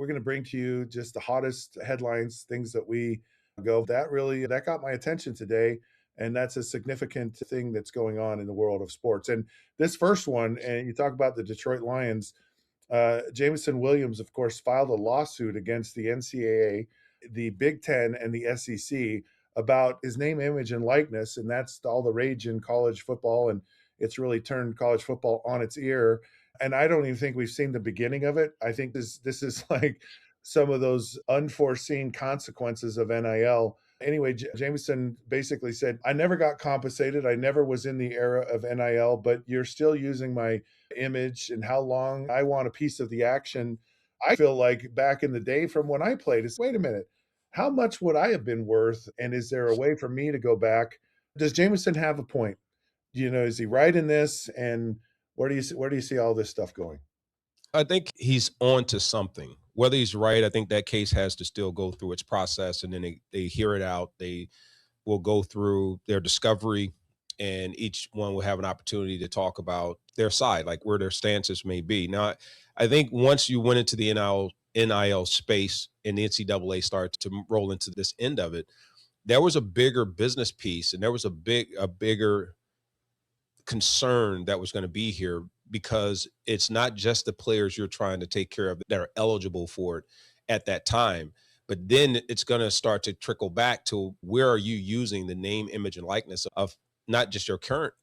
we're going to bring to you just the hottest headlines, things that we go, that got my attention today. And that's a significant thing that's going on in the world of sports. And this first one, and you talk about the Detroit Lions, Jameson Williams, of course, filed a lawsuit against the NCAA, the Big Ten, and the SEC about his name, image, and likeness. And that's all the rage in college football. And it's really turned college football on its ear. And I don't even think we've seen the beginning of it. I think this is like some of those unforeseen consequences of NIL. Anyway, Jameson basically said, I never got compensated. I never was in the era of NIL, but you're still using my image and how long I want a piece of the action. I feel like back in the day from when I played, is wait a minute, how much would I have been worth? And is there a way for me to go back? Does Jameson have a point? Is he right in this? And where do you see all this stuff going? I think he's on to something. Whether he's right, I think that case has to still go through its process, and then they hear it out. They will go through their discovery, and each one will have an opportunity to talk about their side, like where their stances may be. Now, I think once you went into the NIL space and the NCAA started to roll into this end of it, there was a bigger business piece, and there was a bigger concern that was going to be here, because it's not just the players you're trying to take care of that are eligible for it at that time, but then it's going to start to trickle back to where are you using the name, image, and likeness of not just your current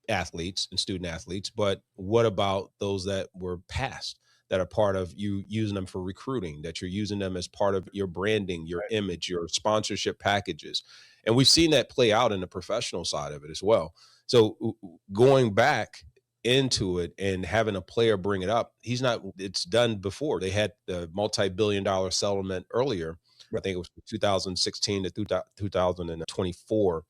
athletes and student athletes, but what about those that were past, that are part of you using them for recruiting, that you're using them as part of your branding, your image, your sponsorship packages. And we've seen that play out in the professional side of it as well. So going back into it and having a player bring it up, it's done before. They had the multi-billion-dollar settlement earlier. I think it was 2016 to 2024,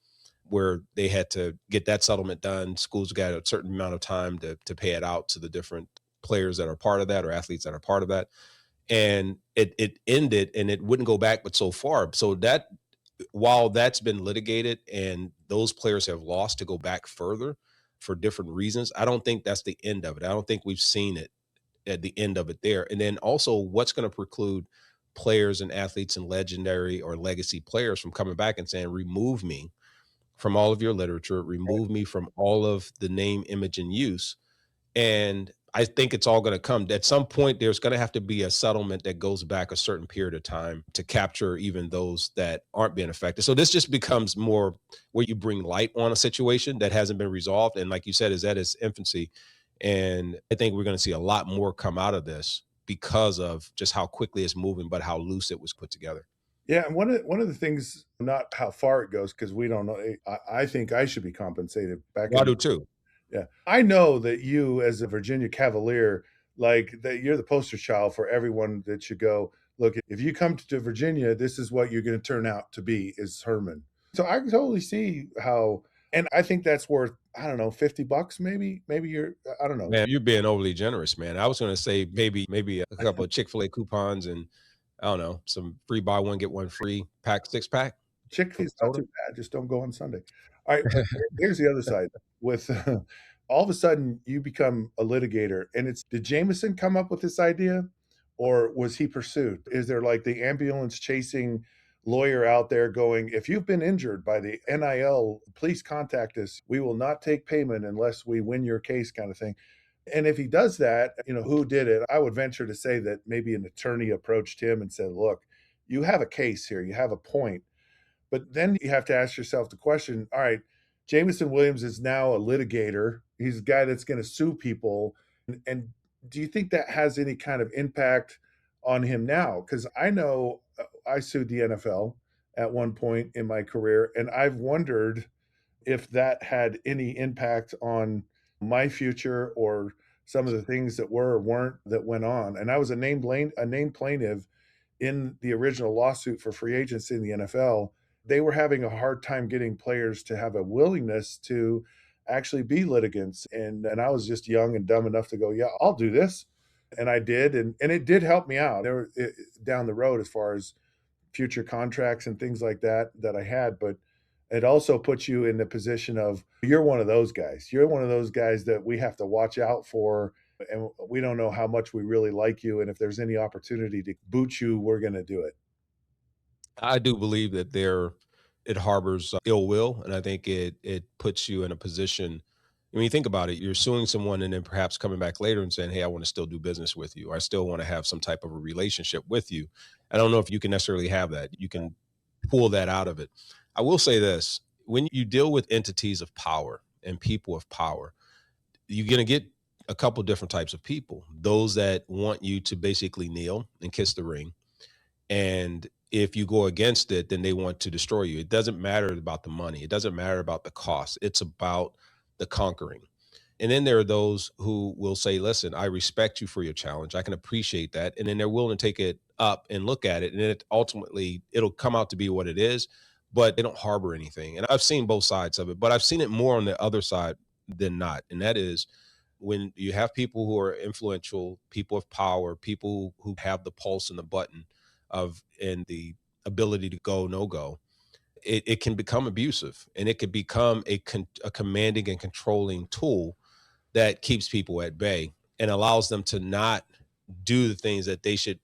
where they had to get that settlement done. Schools got a certain amount of time to pay it out to the different players that are part of that, or athletes that are part of that. And it ended, and it wouldn't go back but so far. So that, while that's been litigated and those players have lost to go back further for different reasons, I don't think that's the end of it. I don't think we've seen it at the end of it there. And then also, what's going to preclude players and athletes and legendary or legacy players from coming back and saying, remove me from all of your literature, remove me from all of the name, image, and use. And I think it's all going to come. At some point, there's going to have to be a settlement that goes back a certain period of time to capture even those that aren't being affected. So this just becomes more where you bring light on a situation that hasn't been resolved. And like you said, is at its infancy. And I think we're going to see a lot more come out of this because of just how quickly it's moving, but how loose it was put together. Yeah, and one of the things, not how far it goes, because we don't know. I think I should be compensated back Well, I in. do too. Yeah, I know that you, as a Virginia Cavalier, like that, you're the poster child for everyone that should go. Look, if you come to Virginia, this is what you're going to turn out to be, is Herman. So I can totally see how, and I think that's worth, I don't know, $50 maybe. Maybe I don't know. Man, you're being overly generous, man. I was going to say maybe a couple of Chick-fil-A coupons and I don't know, some free buy one, get one free six pack from Chick-fil-A's not soda. too bad, just don't go on Sunday. All right, but here's the other side. With all of a sudden, you become a litigator, and did Jameson come up with this idea, or was he pursued? Is there like the ambulance chasing lawyer out there going, "If you've been injured by the NIL, please contact us. We will not take payment unless we win your case," kind of thing? And if he does that, who did it? I would venture to say that maybe an attorney approached him and said, "Look, you have a case here. You have a point." But then you have to ask yourself the question, all right, Jameson Williams is now a litigator. He's a guy that's going to sue people. And do you think that has any kind of impact on him now? Because I know I sued the NFL at one point in my career, and I've wondered if that had any impact on my future or some of the things that were or weren't that went on. And I was a named plaintiff in the original lawsuit for free agency in the NFL. They were having a hard time getting players to have a willingness to actually be litigants. And I was just young and dumb enough to go, yeah, I'll do this. And I did. And it did help me out down the road as far as future contracts and things like that I had. But it also puts you in the position of, you're one of those guys. You're one of those guys that we have to watch out for. and we don't know how much we really like you. And if there's any opportunity to boot you, we're going to do it. I do believe that it harbors ill will, and I think it puts you in a position. When you think about it, you're suing someone and then perhaps coming back later and saying, "Hey, I want to still do business with you. Or I still want to have some type of a relationship with you." I don't know if you can necessarily have that. You can pull that out of it. I will say this: when you deal with entities of power and people of power, you're going to get a couple different types of people. Those that want you to basically kneel and kiss the ring, and if you go against it, then they want to destroy you. It doesn't matter about the money. It doesn't matter about the cost. It's about the conquering. And then there are those who will say, listen, I respect you for your challenge. I can appreciate that. And then they're willing to take it up and look at it. And then ultimately it'll come out to be what it is, but they don't harbor anything. And I've seen both sides of it, but I've seen it more on the other side than not. And that is when you have people who are influential, people of power, people who have the pulse and the button of and the ability to go no go, it can become abusive, and it could become a commanding and controlling tool that keeps people at bay and allows them to not do the things that they should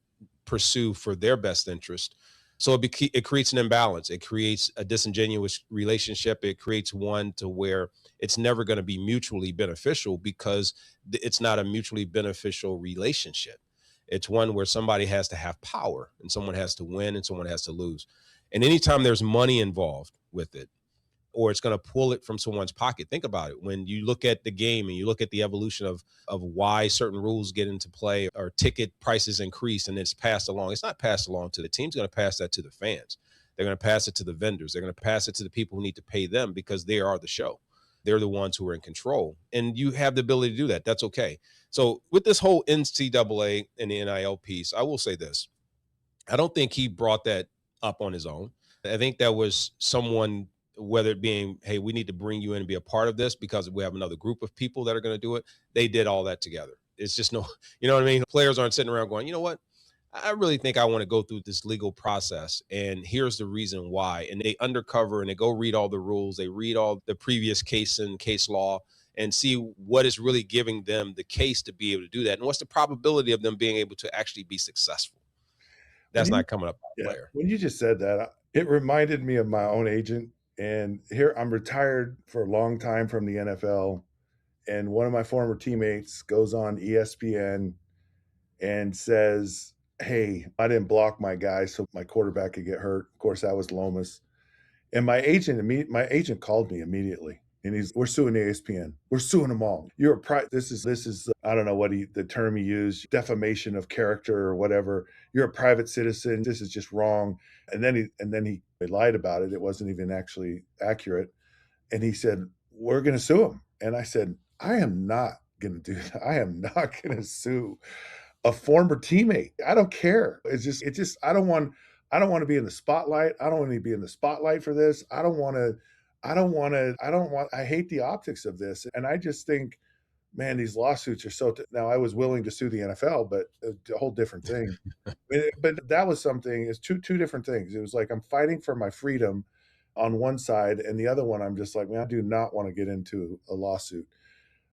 pursue for their best interest. So it creates an imbalance. It creates a disingenuous relationship. It creates one to where it's never going to be mutually beneficial because it's not a mutually beneficial relationship. It's one where somebody has to have power and someone has to win and someone has to lose. And anytime there's money involved with it, or it's going to pull it from someone's pocket. Think about it. When you look at the game and you look at the evolution of why certain rules get into play or ticket prices increase and it's passed along, it's not passed along to the teams. Going to pass that to the fans. They're going to pass it to the vendors. They're going to pass it to the people who need to pay them because they are the show. They're the ones who are in control. And you have the ability to do that. That's okay. So with this whole NCAA and the NIL piece, I will say this. I don't think he brought that up on his own. I think that was someone, whether it being, hey, we need to bring you in and be a part of this because we have another group of people that are going to do it. They did all that together. It's just no, you know what I mean? Players aren't sitting around going, you know what? I really think I want to go through this legal process. And here's the reason why. And they undercover and they go read all the rules. They read all the previous case and case law and see what is really giving them the case to be able to do that. And what's the probability of them being able to actually be successful? When That's you not coming up by a Yeah, player. when you just said that, it reminded me of my own agent. And here I'm retired for a long time from the NFL, and one of my former teammates goes on ESPN and says, "Hey, I didn't block my guy, so my quarterback could get hurt." Of course, that was Lomas. And my agent called me immediately, and "We're suing ESPN. We're suing them all. You're a this is I don't know what the term he used, defamation of character or whatever. You're a private citizen. This is just wrong." And then he lied about it. It wasn't even actually accurate. And he said, "We're going to sue him." And I said, "I am not going to do that. I am not going to sue a former teammate. I don't care. It's just I don't want to be in the spotlight. I don't want to be in the spotlight for this. I hate the optics of this. And I just think, man, these lawsuits are now I was willing to sue the NFL, but a whole different thing. But that was something, it's two different things. It was like I'm fighting for my freedom on one side, and the other one I'm just like, man, I do not want to get into a lawsuit.